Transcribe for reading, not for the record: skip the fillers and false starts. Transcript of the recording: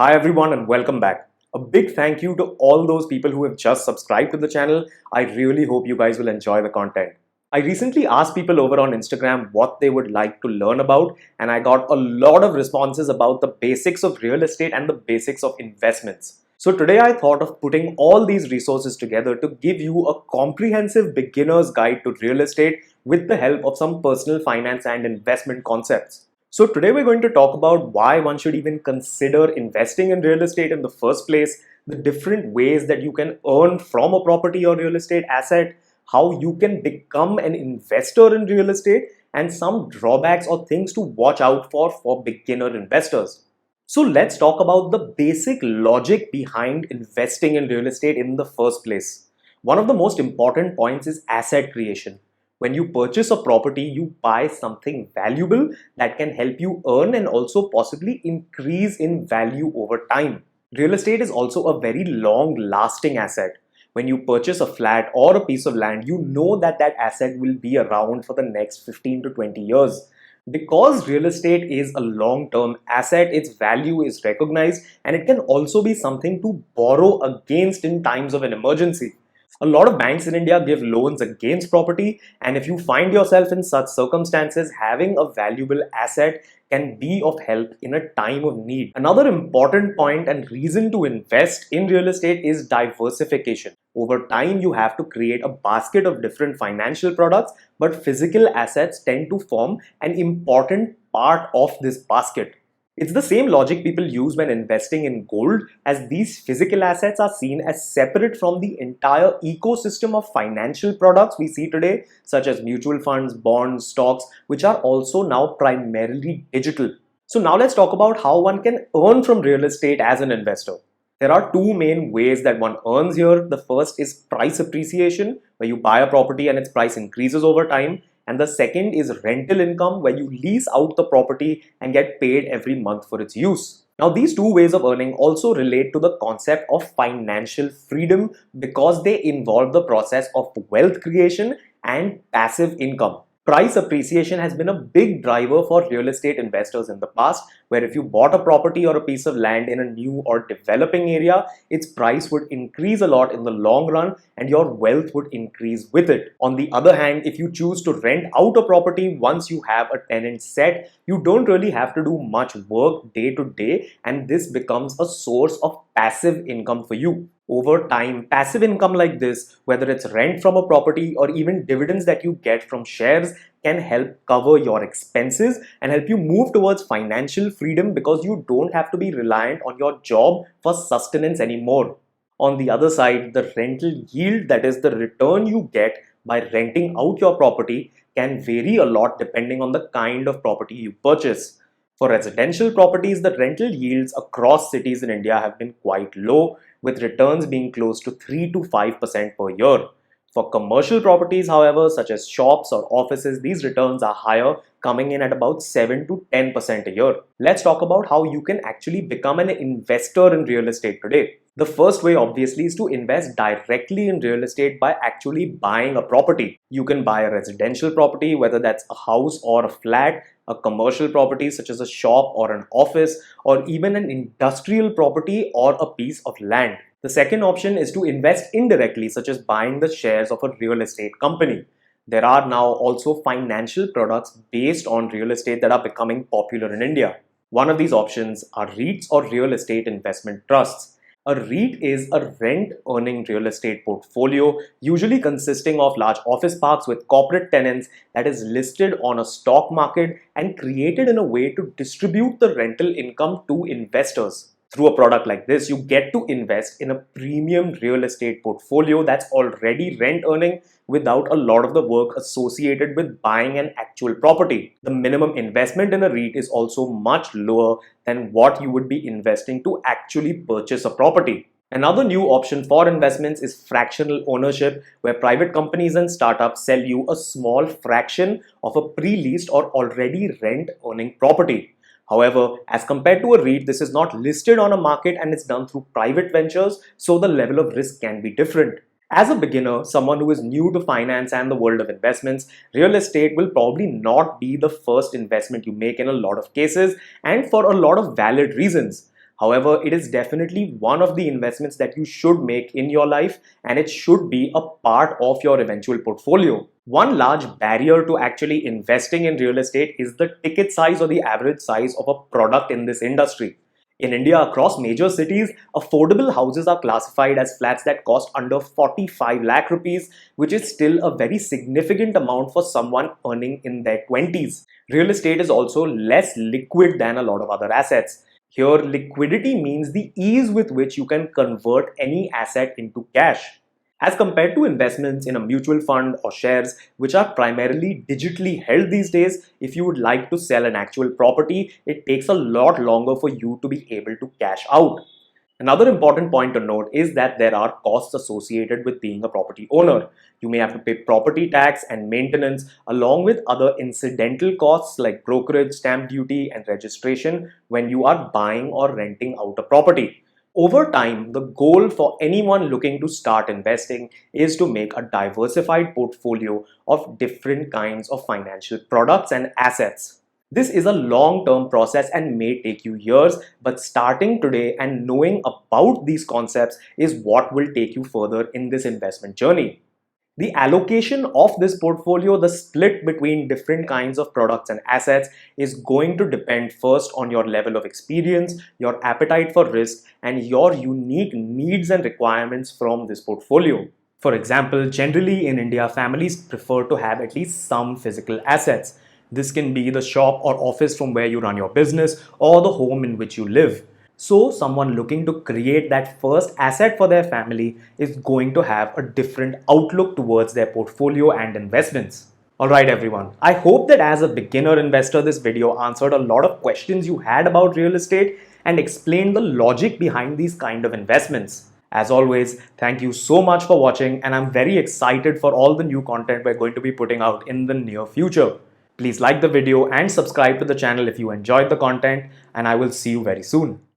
Hi everyone and welcome back. A big thank you to all those people who have just subscribed to the channel. I really hope you guys will enjoy the content. I recently asked people over on Instagram what they would like to learn about, and I got a lot of responses about the basics of real estate and the basics of investments. So today I thought of putting all these resources together to give you a comprehensive beginner's guide to real estate with the help of some personal finance and investment concepts. So today we're going to talk about why one should even consider investing in real estate in the first place, the different ways that you can earn from a property or real estate asset, how you can become an investor in real estate, and some drawbacks or things to watch out for beginner investors. So let's talk about the basic logic behind investing in real estate in the first place. One of the most important points is asset creation. When you purchase a property, you buy something valuable that can help you earn and also possibly increase in value over time. Real estate is also a very long lasting asset. When you purchase a flat or a piece of land, you know that that asset will be around for the next 15 to 20 years. Because real estate is a long-term asset, its value is recognized and it can also be something to borrow against in times of an emergency. A lot of banks in India give loans against property, and if you find yourself in such circumstances, having a valuable asset can be of help in a time of need. Another important point and reason to invest in real estate is diversification. Over time, you have to create a basket of different financial products, but physical assets tend to form an important part of this basket. It's the same logic people use when investing in gold, as these physical assets are seen as separate from the entire ecosystem of financial products we see today, such as mutual funds, bonds, stocks, which are also now primarily digital. So now let's talk about how one can earn from real estate as an investor. There are two main ways that one earns here. The first is price appreciation, where you buy a property and its price increases over time. And the second is rental income, where you lease out the property and get paid every month for its use. Now, these two ways of earning also relate to the concept of financial freedom because they involve the process of wealth creation and passive income. Price appreciation has been a big driver for real estate investors in the past, where if you bought a property or a piece of land in a new or developing area, its price would increase a lot in the long run and your wealth would increase with it. On the other hand, if you choose to rent out a property once you have a tenant set, you don't really have to do much work day to day, and this becomes a source of passive income for you. Over time, passive income like this, whether it's rent from a property or even dividends that you get from shares, can help cover your expenses and help you move towards financial freedom because you don't have to be reliant on your job for sustenance anymore. On the other side, the rental yield, that is the return you get by renting out your property, can vary a lot depending on the kind of property you purchase. For residential properties, the rental yields across cities in India have been quite low, with returns being close to 3 to 5% per year. For commercial properties, however, such as shops or offices, these returns are higher, coming in at about 7 to 10% a year. Let's talk about how you can actually become an investor in real estate today. The first way, obviously, is to invest directly in real estate by actually buying a property. You can buy a residential property, whether that's a house or a flat, a commercial property such as a shop or an office, or even an industrial property or a piece of land. The second option is to invest indirectly, such as buying the shares of a real estate company. There are now also financial products based on real estate that are becoming popular in India. One of these options are REITs or real estate investment trusts. A REIT is a rent-earning real estate portfolio, usually consisting of large office parks with corporate tenants, that is listed on a stock market and created in a way to distribute the rental income to investors. Through a product like this, you get to invest in a premium real estate portfolio that's already rent earning without a lot of the work associated with buying an actual property. The minimum investment in a REIT is also much lower than what you would be investing to actually purchase a property. Another new option for investments is fractional ownership, where private companies and startups sell you a small fraction of a pre-leased or already rent-earning property. However, as compared to a REIT, this is not listed on a market and it's done through private ventures, so the level of risk can be different. As a beginner, someone who is new to finance and the world of investments, real estate will probably not be the first investment you make in a lot of cases and for a lot of valid reasons. However, it is definitely one of the investments that you should make in your life, and it should be a part of your eventual portfolio. One large barrier to actually investing in real estate is the ticket size or the average size of a product in this industry. In India, across major cities, affordable houses are classified as flats that cost under 45 lakh rupees, which is still a very significant amount for someone earning in their 20s. Real estate is also less liquid than a lot of other assets. Here, liquidity means the ease with which you can convert any asset into cash. As compared to investments in a mutual fund or shares, which are primarily digitally held these days, if you would like to sell an actual property, it takes a lot longer for you to be able to cash out. Another important point to note is that there are costs associated with being a property owner. You may have to pay property tax and maintenance along with other incidental costs like brokerage, stamp duty, and registration when you are buying or renting out a property. Over time, the goal for anyone looking to start investing is to make a diversified portfolio of different kinds of financial products and assets. This is a long-term process and may take you years, but starting today and knowing about these concepts is what will take you further in this investment journey. The allocation of this portfolio, the split between different kinds of products and assets, is going to depend first on your level of experience, your appetite for risk, and your unique needs and requirements from this portfolio. For example, generally in India, families prefer to have at least some physical assets. This can be the shop or office from where you run your business or the home in which you live. So, someone looking to create that first asset for their family is going to have a different outlook towards their portfolio and investments. Alright everyone, I hope that as a beginner investor, this video answered a lot of questions you had about real estate and explained the logic behind these kind of investments. As always, thank you so much for watching, and I'm very excited for all the new content we're going to be putting out in the near future. Please like the video and subscribe to the channel if you enjoyed the content, and I will see you very soon.